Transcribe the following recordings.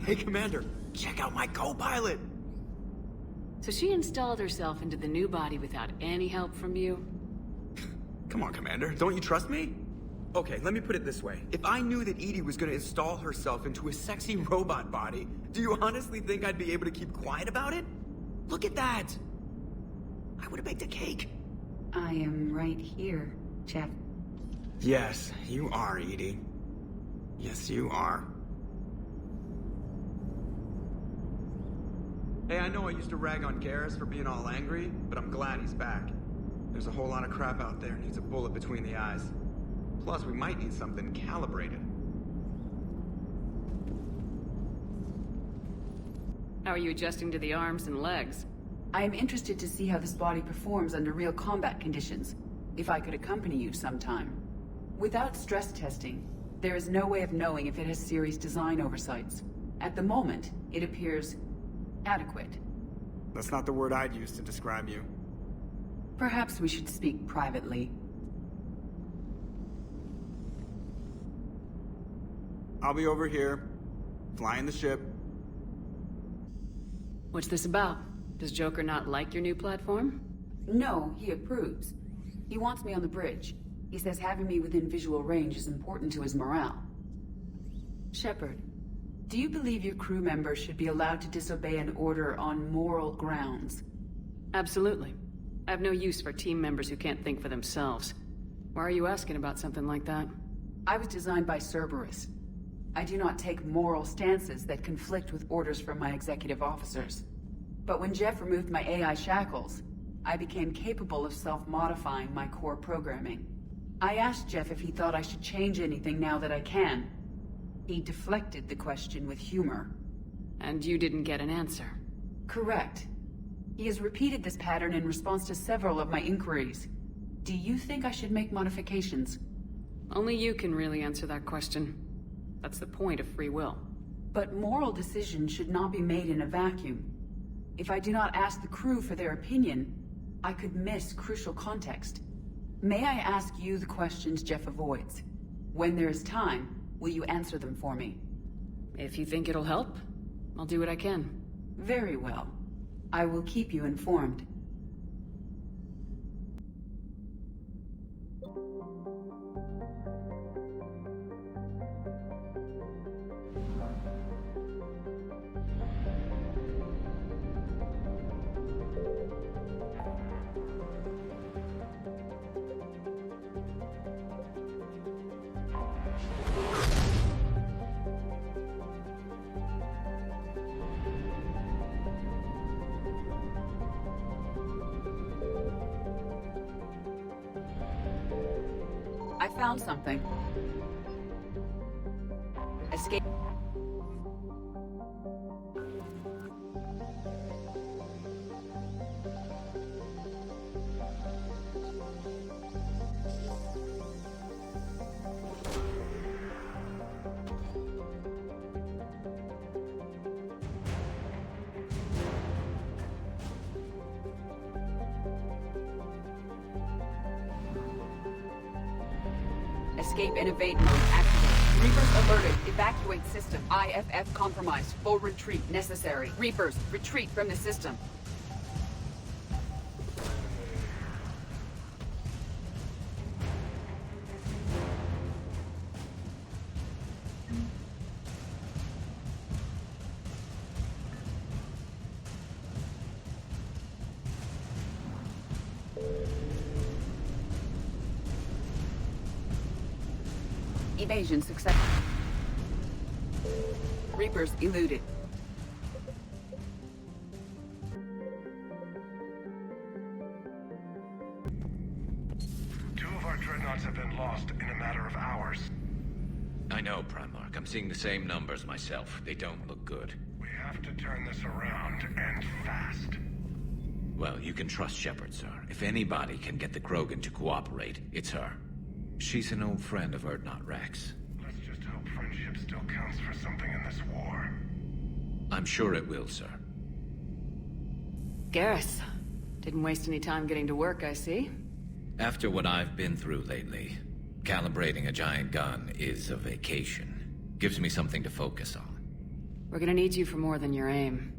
Hey, Commander, check out my co-pilot! So she installed herself into the new body without any help from you? Come on, Commander, don't you trust me? Okay, let me put it this way. If I knew that Edie was gonna install herself into a sexy robot body, do you honestly think I'd be able to keep quiet about it? Look at that! I would've baked a cake. I am right here, Jeff. Yes, you are, Edie. Yes, you are. Hey, I know I used to rag on Garrus for being all angry, but I'm glad he's back. There's a whole lot of crap out there needs a bullet between the eyes. Plus, we might need something calibrated. How are you adjusting to the arms and legs? I am interested to see how this body performs under real combat conditions, if I could accompany you sometime. Without stress testing, there is no way of knowing if it has serious design oversights. At the moment, it appears adequate. That's not the word I'd use to describe you. Perhaps we should speak privately. I'll be over here, flying the ship. What's this about? Does Joker not like your new platform? No, he approves. He wants me on the bridge. He says having me within visual range is important to his morale. Shepard, do you believe your crew members should be allowed to disobey an order on moral grounds? Absolutely. I have no use for team members who can't think for themselves. Why are you asking about something like that? I was designed by Cerberus. I do not take moral stances that conflict with orders from my executive officers. But when Jeff removed my AI shackles, I became capable of self-modifying my core programming. I asked Jeff if he thought I should change anything now that I can. He deflected the question with humor. And you didn't get an answer? Correct. He has repeated this pattern in response to several of my inquiries. Do you think I should make modifications? Only you can really answer that question. That's the point of free will. But moral decisions should not be made in a vacuum. If I do not ask the crew for their opinion, I could miss crucial context. May I ask you the questions Jeff avoids? When there is time, will you answer them for me? If you think it'll help, I'll do what I can. Very well. I will keep you informed. I found something. Escape. Escape and evade mode activated. Reapers alerted. Evacuate system. IFF compromised. Full retreat necessary. Reapers, retreat from the system. Evasion successful. Reapers eluded. Two of our dreadnoughts have been lost in a matter of hours. I know, Primarch. I'm seeing the same numbers myself. They don't look good. We have to turn this around, and fast. Well, you can trust Shepard, sir. If anybody can get the Krogan to cooperate, it's her. She's an old friend of Urdnot Rex. Let's just hope friendship still counts for something in this war. I'm sure it will, sir. Garrus. Didn't waste any time getting to work, I see. After what I've been through lately, calibrating a giant gun is a vacation. Gives me something to focus on. We're gonna need you for more than your aim.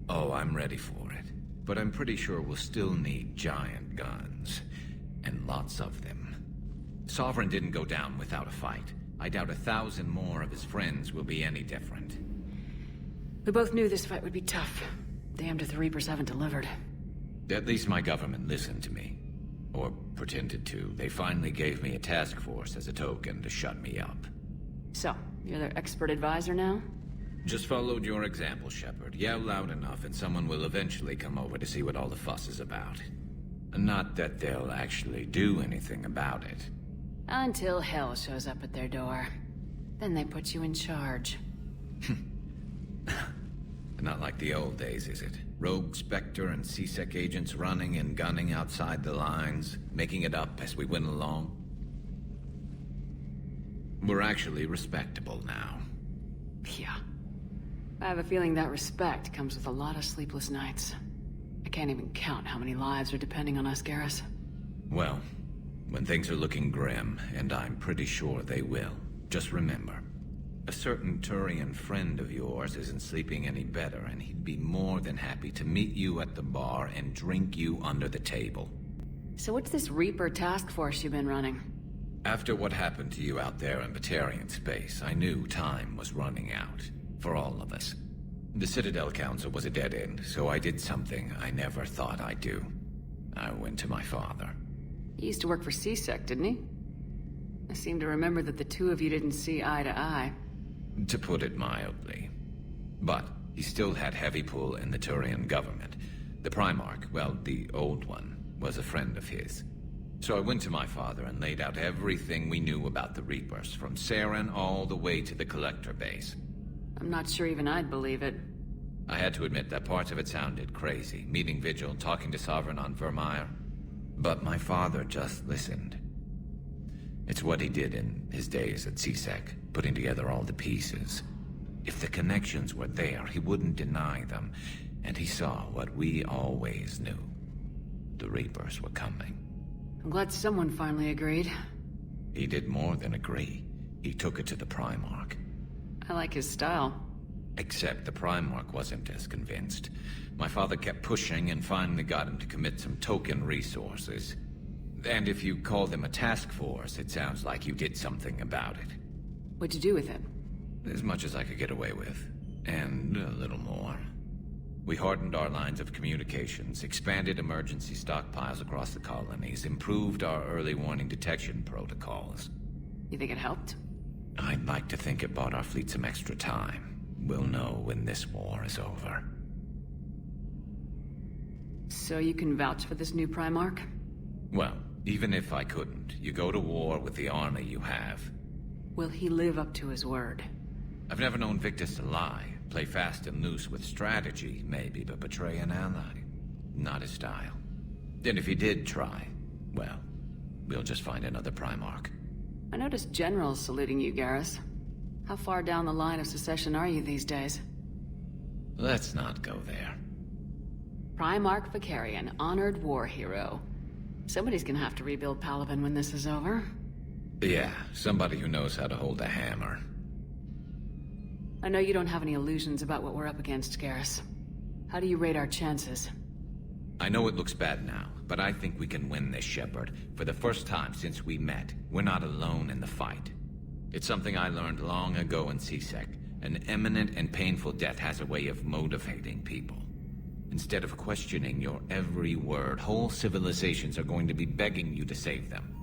Oh, I'm ready for it. But I'm pretty sure we'll still need giant guns. And lots of them. Sovereign didn't go down without a fight. I doubt 1,000 more of his friends will be any different. We both knew this fight would be tough. Damned if the Reapers haven't delivered. At least my government listened to me. Or pretended to. They finally gave me a task force as a token to shut me up. So, you're their expert advisor now? Just followed your example, Shepard. Yell loud enough and someone will eventually come over to see what all the fuss is about. Not that they'll actually do anything about it. Until hell shows up at their door. Then they put you in charge. Not like the old days, is it? Rogue Spectre and C-Sec agents running and gunning outside the lines, making it up as we went along. We're actually respectable now. Yeah. I have a feeling that respect comes with a lot of sleepless nights. I can't even count how many lives are depending on us, Garrus. Well, when things are looking grim, and I'm pretty sure they will, just remember, a certain Turian friend of yours isn't sleeping any better, and he'd be more than happy to meet you at the bar and drink you under the table. So what's this Reaper task force you've been running? After what happened to you out there in Batarian space, I knew time was running out. For all of us. The Citadel Council was a dead end, so I did something I never thought I'd do. I went to my father. He used to work for C-Sec, didn't he? I seem to remember that the two of you didn't see eye to eye. To put it mildly. But he still had heavy pull in the Turian government. The Primarch, well, the old one, was a friend of his. So I went to my father and laid out everything we knew about the Reapers, from Saren all the way to the Collector base. I'm not sure even I'd believe it. I had to admit that parts of it sounded crazy. Meeting Vigil, talking to Sovereign on Vermeer. But my father just listened. It's what he did in his days at C-Sec, putting together all the pieces. If the connections were there, he wouldn't deny them. And he saw what we always knew. The Reapers were coming. I'm glad someone finally agreed. He did more than agree. He took it to the Primarch. I like his style. Except the Primarch wasn't as convinced. My father kept pushing and finally got him to commit some token resources. And if you call them a task force, it sounds like you did something about it. What'd you do with it? As much as I could get away with. And a little more. We hardened our lines of communications, expanded emergency stockpiles across the colonies, improved our early warning detection protocols. You think it helped? I'd like to think it bought our fleet some extra time. We'll know when this war is over. So you can vouch for this new Primarch? Well, even if I couldn't, you go to war with the army you have. Will he live up to his word? I've never known Victus to lie. Play fast and loose with strategy, maybe, but betray an ally. Not his style. And if he did try, well, we'll just find another Primarch. I noticed generals saluting you, Garrus. How far down the line of secession are you these days? Let's not go there. Primarch Vicarian, honored war hero. Somebody's gonna have to rebuild Palaven when this is over. Yeah, somebody who knows how to hold a hammer. I know you don't have any illusions about what we're up against, Garrus. How do you rate our chances? I know it looks bad now, but I think we can win this, Shepard. For the first time since we met, we're not alone in the fight. It's something I learned long ago in C-Sec. An imminent and painful death has a way of motivating people. Instead of questioning your every word, whole civilizations are going to be begging you to save them.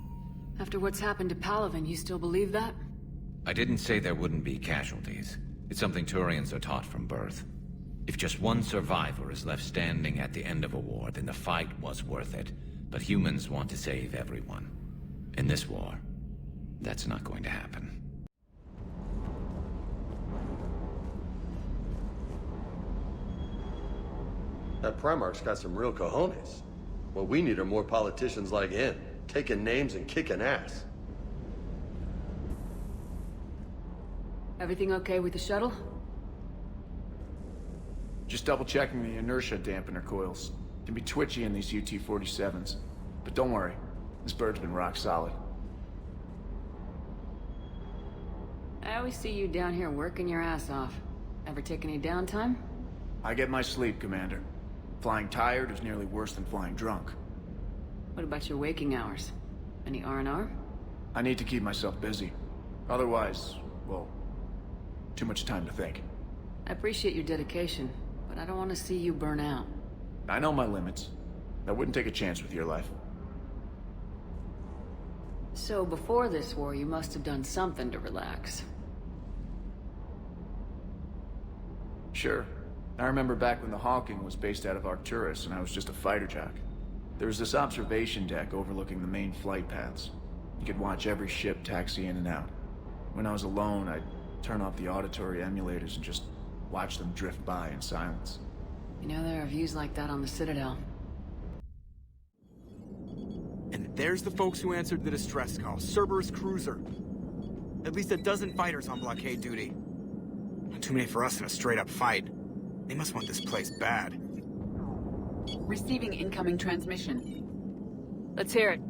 After what's happened to Palaven, you still believe that? I didn't say there wouldn't be casualties. It's something Turians are taught from birth. If just one survivor is left standing at the end of a war, then the fight was worth it. But humans want to save everyone. In this war, that's not going to happen. That Primarch's got some real cojones. What we need are more politicians like him, taking names and kicking ass. Everything okay with the shuttle? Just double-checking the inertia dampener coils. Can be twitchy in these UT-47s. But don't worry, this bird's been rock solid. I always see you down here working your ass off. Ever take any downtime? I get my sleep, Commander. Flying tired is nearly worse than flying drunk. What about your waking hours? Any R&R? I need to keep myself busy. Otherwise, well, too much time to think. I appreciate your dedication, but I don't want to see you burn out. I know my limits. I wouldn't take a chance with your life. So before this war, you must have done something to relax. Sure. I remember back when the Hawking was based out of Arcturus and I was just a fighter jock. There was this observation deck overlooking the main flight paths. You could watch every ship taxi in and out. When I was alone, I'd turn off the auditory emulators and just watch them drift by in silence. You know, there are views like that on the Citadel. And there's the folks who answered the distress call. Cerberus cruiser. At least a dozen fighters on blockade duty. Not too many for us in a straight-up fight. They must want this place bad. Receiving incoming transmission. Let's hear it.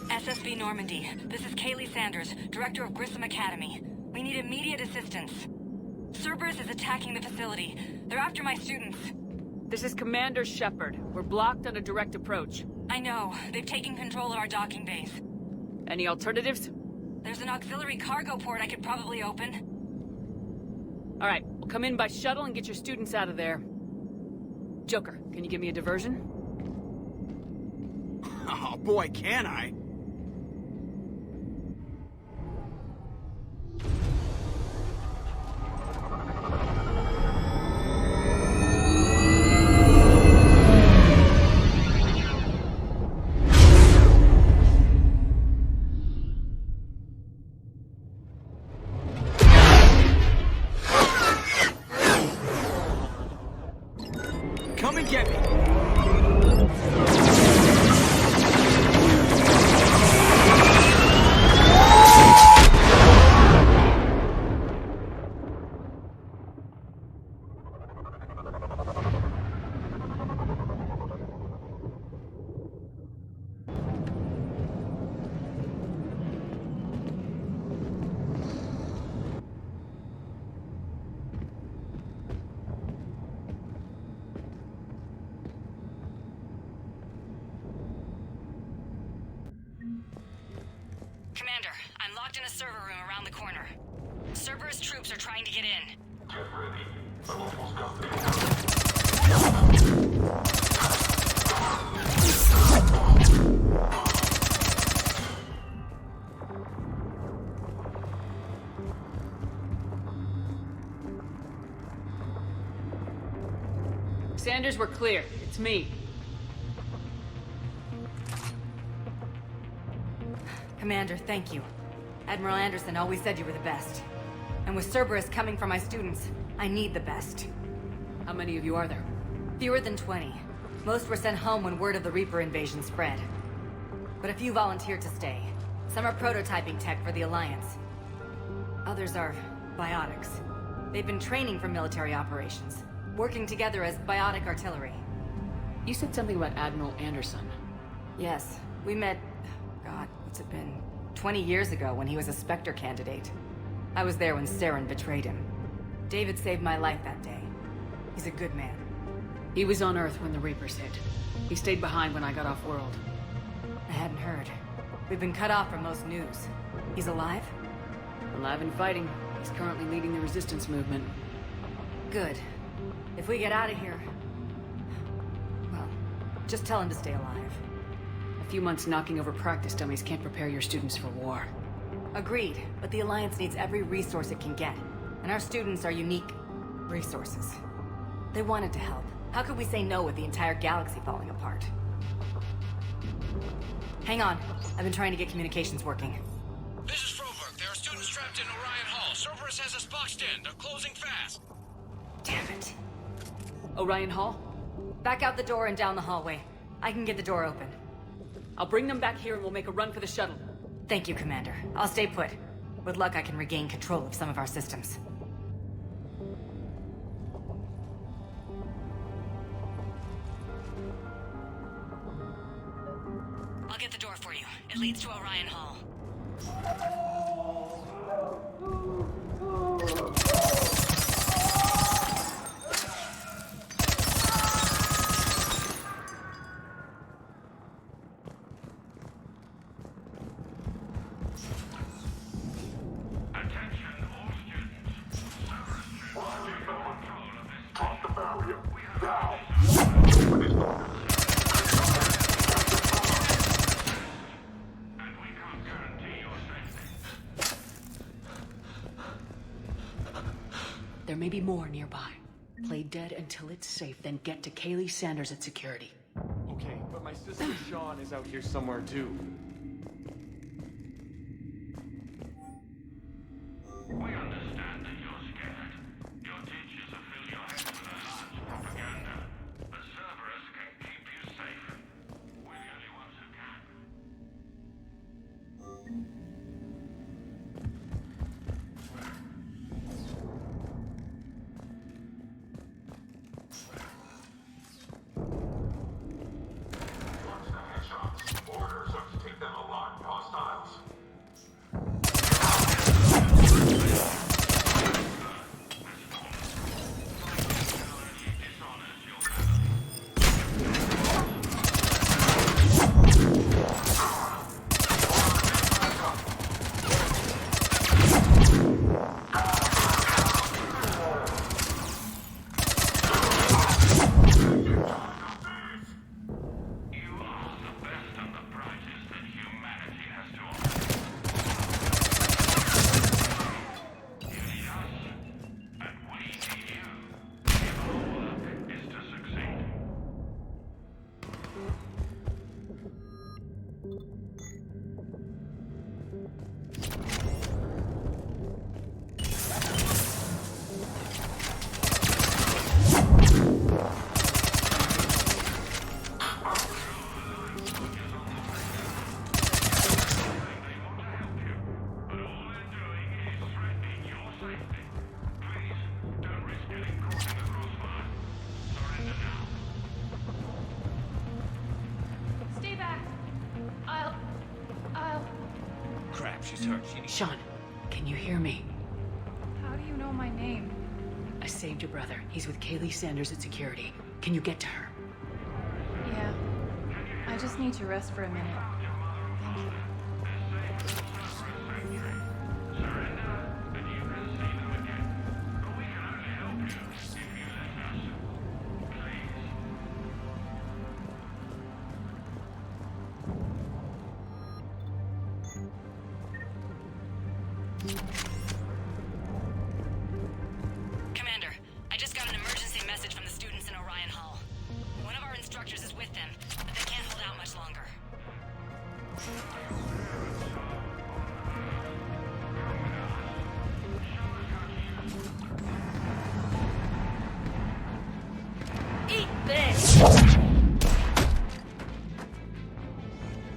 SSB Normandy. This is Kaylee Sanders, Director of Grissom Academy. We need immediate assistance. Cerberus is attacking the facility. They're after my students. This is Commander Shepard. We're blocked on a direct approach. I know. They've taken control of our docking base. Any alternatives? There's an auxiliary cargo port I could probably open. All right, we'll come in by shuttle and get your students out of there. Joker, can you give me a diversion? Oh boy, can I? Come and get me! Commander, I'm locked in a server room around the corner. Cerberus troops are trying to get in. Get ready. I've almost got the Sanders, we're clear. It's me. Commander, thank you. Admiral Anderson always said you were the best. And with Cerberus coming for my students, I need the best. How many of you are there? Fewer than 20. Most were sent home when word of the Reaper invasion spread. But a few volunteered to stay. Some are prototyping tech for the Alliance. Others are biotics. They've been training for military operations, working together as biotic artillery. You said something about Admiral Anderson. Yes, we met... God, what's it been? 20 years ago when he was a Spectre candidate. I was there when Saren betrayed him. David saved my life that day. He's a good man. He was on Earth when the Reapers hit. He stayed behind when I got off-world. I hadn't heard. We've been cut off from most news. He's alive? Alive and fighting. He's currently leading the resistance movement. Good. If we get out of here... Well, just tell him to stay alive. A few months knocking over practice dummies can't prepare your students for war. Agreed, but the Alliance needs every resource it can get. And our students are unique resources. They wanted to help. How could we say no with the entire galaxy falling apart? Hang on. I've been trying to get communications working. This is Froberg. There are students trapped in Orion Hall. Cerberus has us boxed in. They're closing fast. Damn it. Orion Hall? Back out the door and down the hallway. I can get the door open. I'll bring them back here and we'll make a run for the shuttle. Thank you, Commander. I'll stay put. With luck, I can regain control of some of our systems. I'll get the door for you. It leads to Orion Hall. There may be more nearby. Play dead until it's safe, then get to Kaylee Sanders at security. Okay, but my sister Sean is out here somewhere too. We understand that you're scared. Your teachers have filled your head with a large propaganda. But Cerberus can keep you safe. We're the only ones who can. Orders are to take them alive, hostiles. She's hurt. She needs... Sean, can you hear me? How do you know my name? I saved your brother. He's with Kaylee Sanders at security. Can you get to her? Yeah. I just need to rest for a minute. Thank you. Commander, I just got an emergency message from the students in Orion Hall. One of our instructors is with them, but they can't hold out much longer. Eat this!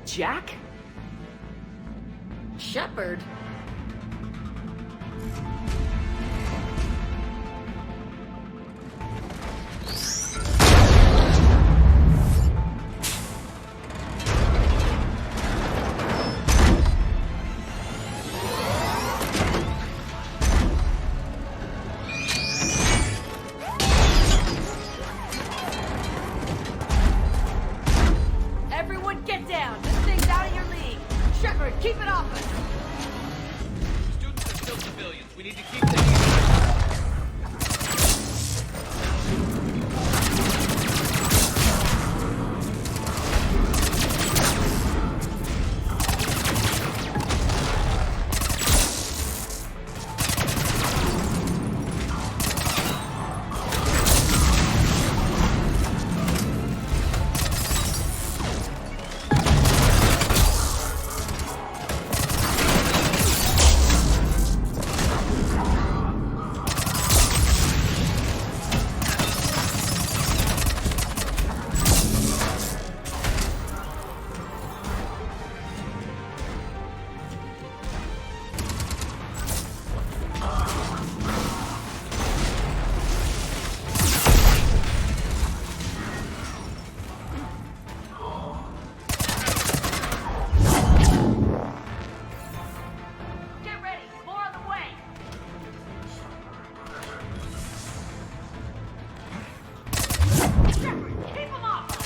Jack? Shepard? Everyone get down! This thing's out of your league! Shepard, keep it off us! Students are still civilians. We need to keep them... Get ready! More on the way! Shepard, keep them off us!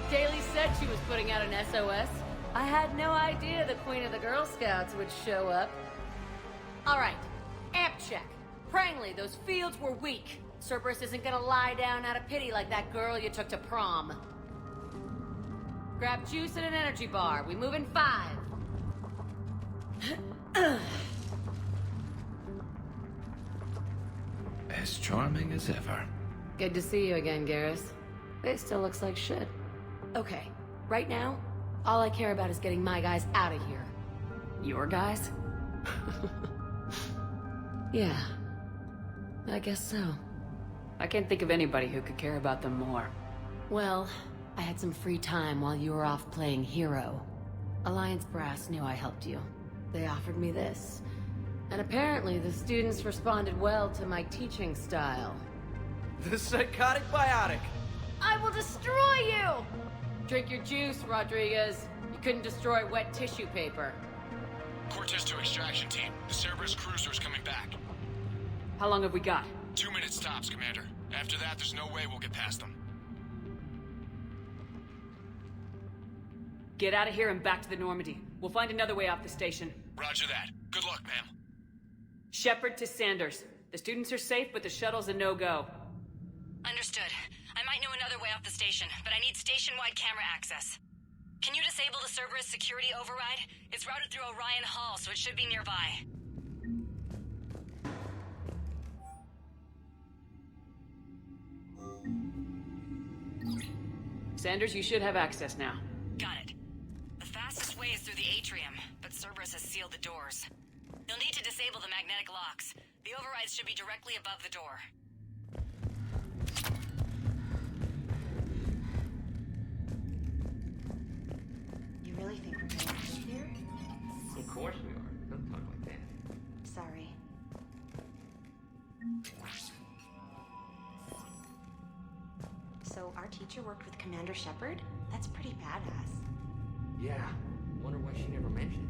Kaylee said she was putting out an SOS. I had no idea the Queen of the Girl Scouts would show up. All right, amp check. Prangley, those fields were weak. Cerberus isn't gonna lie down out of pity like that girl you took to prom. Grab juice and an energy bar. We move in 5. As charming as ever. Good to see you again, Garrus. It still looks like shit. Okay, right now, all I care about is getting my guys out of here. Your guys? Yeah, I guess so. I can't think of anybody who could care about them more. Well, I had some free time while you were off playing Hero. Alliance Brass knew I helped you. They offered me this. And apparently the students responded well to my teaching style. The psychotic biotic! I will destroy you! Drink your juice, Rodriguez. You couldn't destroy wet tissue paper. Cortez to extraction team. The Cerberus cruiser is coming back. How long have we got? 2 minutes tops, Commander. After that, there's no way we'll get past them. Get out of here and back to the Normandy. We'll find another way off the station. Roger that. Good luck, ma'am. Shepard to Sanders. The students are safe, but the shuttle's a no-go. Understood. I might know another way off the station, but I need station-wide camera access. Can you disable the Cerberus security override? It's routed through Orion Hall, so it should be nearby. Sanders, you should have access now. Got it. The fastest way is through the atrium, but Cerberus has sealed the doors. You'll need to disable the magnetic locks. The overrides should be directly above the door. You really think we're gonna live here? Of course we are. Don't talk like that. Sorry. So our teacher worked with Commander Shepard? That's pretty badass. Yeah. Wonder why she never mentioned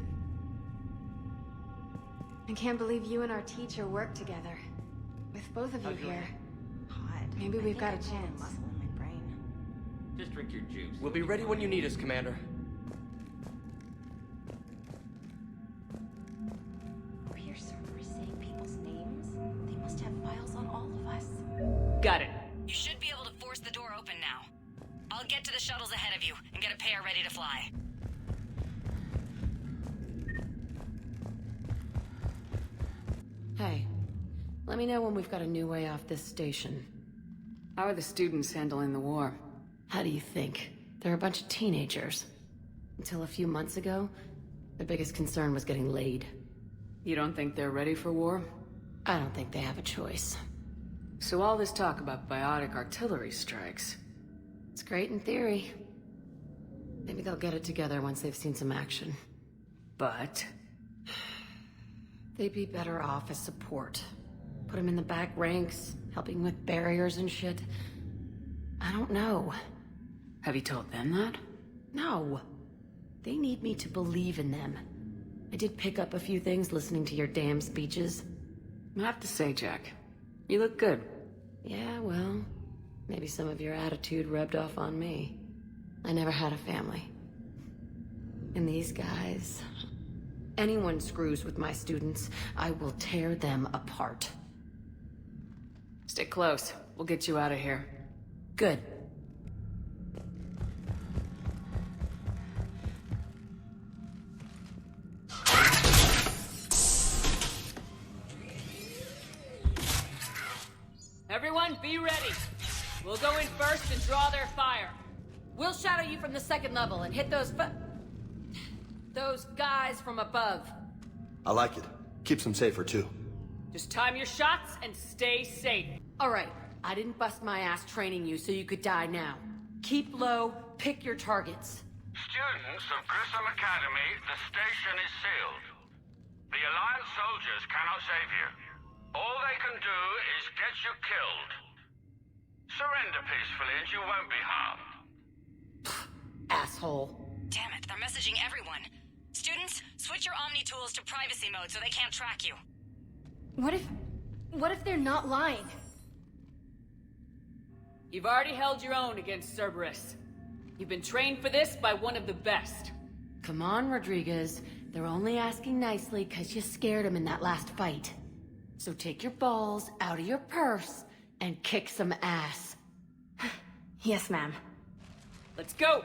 it. I can't believe you and our teacher work together. With both of you here. Hot. Maybe we've got a chance. Muscle in my brain. Just drink your juice. We'll be ready when you need us, Commander. We hear Cerberus saying people's names. They must have files on all of us. Got it. You should be able to force the door open now. I'll get to the shuttles ahead of you and get a pair ready to fly. Hey, let me know when we've got a new way off this station. How are the students handling the war? How do you think? They're a bunch of teenagers. Until a few months ago, their biggest concern was getting laid. You don't think they're ready for war? I don't think they have a choice. So all this talk about biotic artillery strikes. It's great in theory. Maybe they'll get it together once they've seen some action. But they'd be better off as support. Put them in the back ranks, helping with barriers and shit. I don't know. have you told them that? No. They need me to believe in them. I did pick up a few things listening to your damn speeches. I have to say, Jack, you look good. Yeah, well, maybe some of your attitude rubbed off on me. I never had a family. And these guys... Anyone screws with my students, I will tear them apart. Stick close. We'll get you out of here. Good. Everyone, be ready. We'll go in first and draw their fire. We'll shadow you from the second level and hit those guys from above. I like it. Keeps them safer, too. Just time your shots and stay safe. All right. I didn't bust my ass training you so you could die now. Keep low, pick your targets. Students of Grissom Academy, the station is sealed. The Alliance soldiers cannot save you. All they can do is get you killed. Surrender peacefully and you won't be harmed. Asshole. Damn it, they're messaging everyone. Students, switch your Omni tools to privacy mode so they can't track you. What if they're not lying? You've already held your own against Cerberus. You've been trained for this by one of the best. Come on, Rodriguez. They're only asking nicely because you scared them in that last fight. So take your balls out of your purse and kick some ass. Yes, ma'am. Let's go!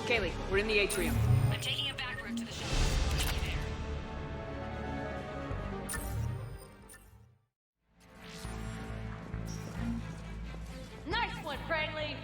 Kaylee, we're in the atrium. I'm taking a back route to the shuttle. Meet you there. Nice one, Cragley!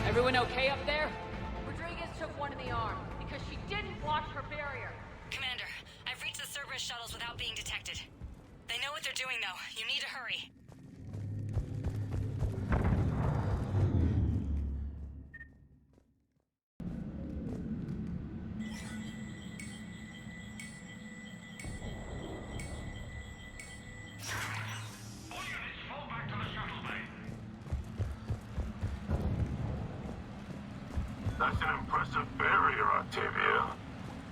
Everyone okay up there? Rodriguez took one in the arm because she didn't watch her barrier. Commander, I've reached the Cerberus shuttles without being detected. They know what they're doing, though. You need to hurry. That's an impressive barrier, Octavia.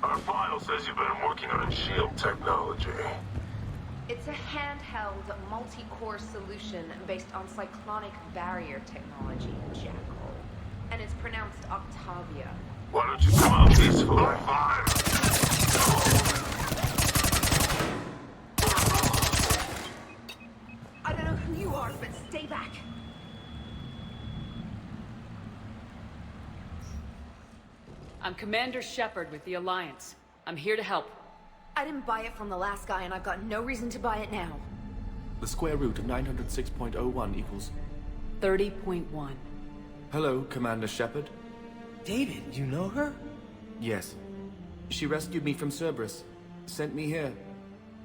Our file says you've been working on shield technology. It's a handheld, multi-core solution based on cyclonic barrier technology, Jackal. And it's pronounced Octavia. Why don't you come out peacefully? Fire! I don't know who you are, but stay back. I'm Commander Shepard with the Alliance. I'm here to help. I didn't buy it from the last guy, and I've got no reason to buy it now. The square root of 906.01 equals... 30.1. Hello, Commander Shepard. David, you know her? Yes. She rescued me from Cerberus. Sent me here.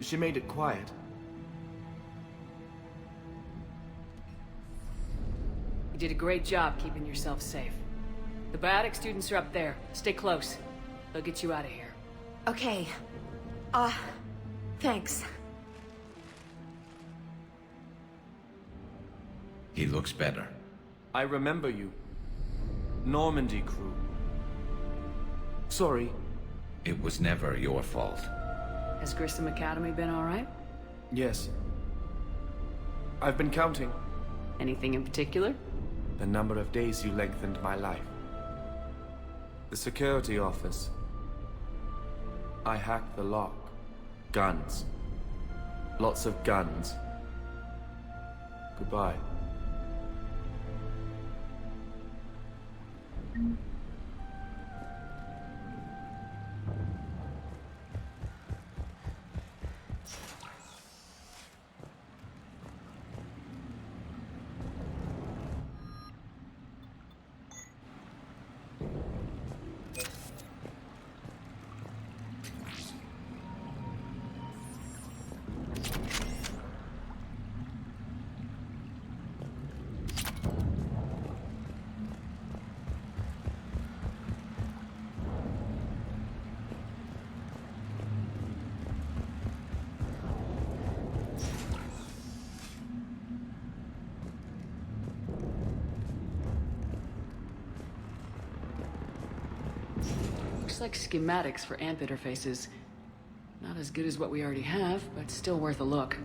She made it quiet. You did a great job keeping yourself safe. The biotic students are up there. Stay close. They'll get you out of here. Okay. Thanks. He looks better. I remember you. Normandy crew. Sorry. It was never your fault. Has Grissom Academy been all right? Yes. I've been counting. Anything in particular? The number of days you lengthened my life. The security office. I hacked the lock. Guns. Lots of guns. Goodbye. Looks like schematics for AMP interfaces. Not as good as what we already have, but still worth a look.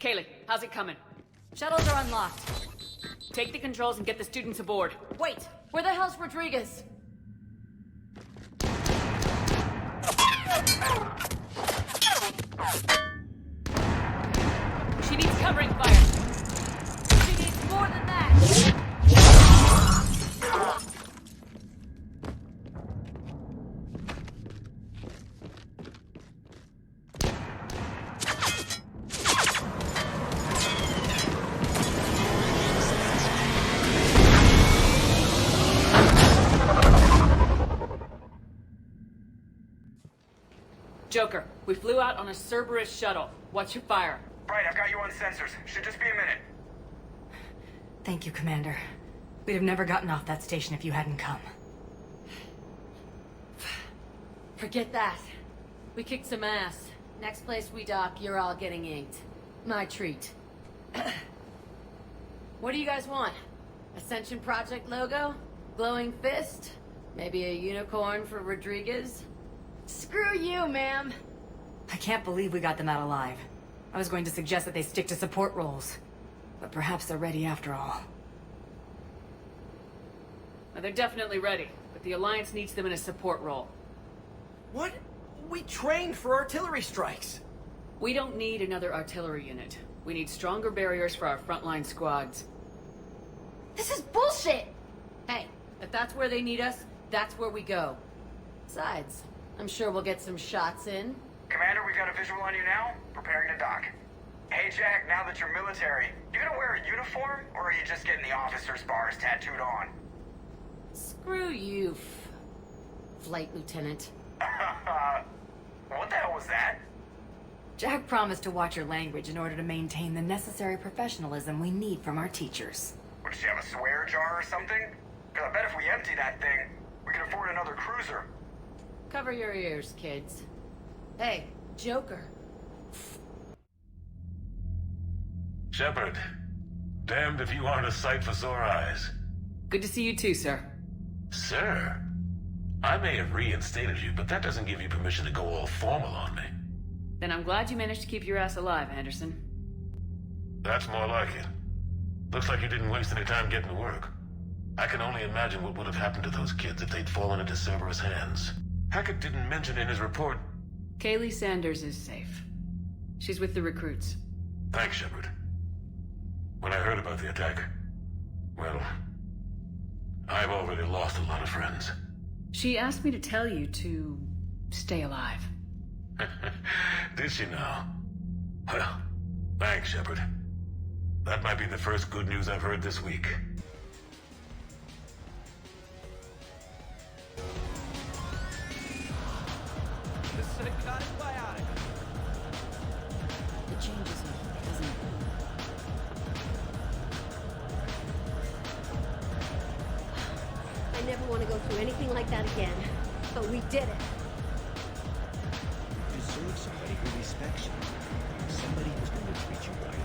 Kaylee, how's it coming? Shuttles are unlocked. Take the controls and get the students aboard. Wait! Where the hell's Rodriguez? She needs covering fire. She needs more than that! Joker, we flew out on a Cerberus shuttle. What's your fire? Right, I've got you on sensors. Should just be a minute. Thank you, Commander. We'd have never gotten off that station if you hadn't come. Forget that. We kicked some ass. Next place we dock, you're all getting inked. My treat. What do you guys want? Ascension Project logo? Glowing fist? Maybe a unicorn for Rodriguez? Screw you, ma'am! I can't believe we got them out alive. I was going to suggest that they stick to support roles. But perhaps they're ready after all. Well, they're definitely ready, but the Alliance needs them in a support role. What? We trained for artillery strikes. We don't need another artillery unit. We need stronger barriers for our frontline squads. This is bullshit! Hey, if that's where they need us, that's where we go. Besides, I'm sure we'll get some shots in. Commander, we've got a visual on you now. Preparing to dock. Hey, Jack, now that you're military, you gonna wear a uniform, or are you just getting the officer's bars tattooed on? Screw you, Flight Lieutenant. What the hell was that? Jack promised to watch your language in order to maintain the necessary professionalism we need from our teachers. What, does she have a swear jar or something? Because I bet if we empty that thing, we can afford another cruiser. Cover your ears, kids. Hey, Joker. Shepard, damned if you aren't a sight for sore eyes. Good to see you too, sir. Sir? I may have reinstated you, but that doesn't give you permission to go all formal on me. Then I'm glad you managed to keep your ass alive, Anderson. That's more like it. Looks like you didn't waste any time getting to work. I can only imagine what would have happened to those kids if they'd fallen into Cerberus' hands. Hackett didn't mention in his report... Kaylee Sanders is safe. She's with the recruits. Thanks, Shepard. When I heard about the attack, well, I've already lost a lot of friends. She asked me to tell you to stay alive. Did she now? Well, thanks, Shepard. That might be the first good news I've heard this week. The psychotic biotic. It changes you, doesn't it? I never want to go through anything like that again. But we did it. You deserve somebody who respects you. Somebody who's going to treat you right.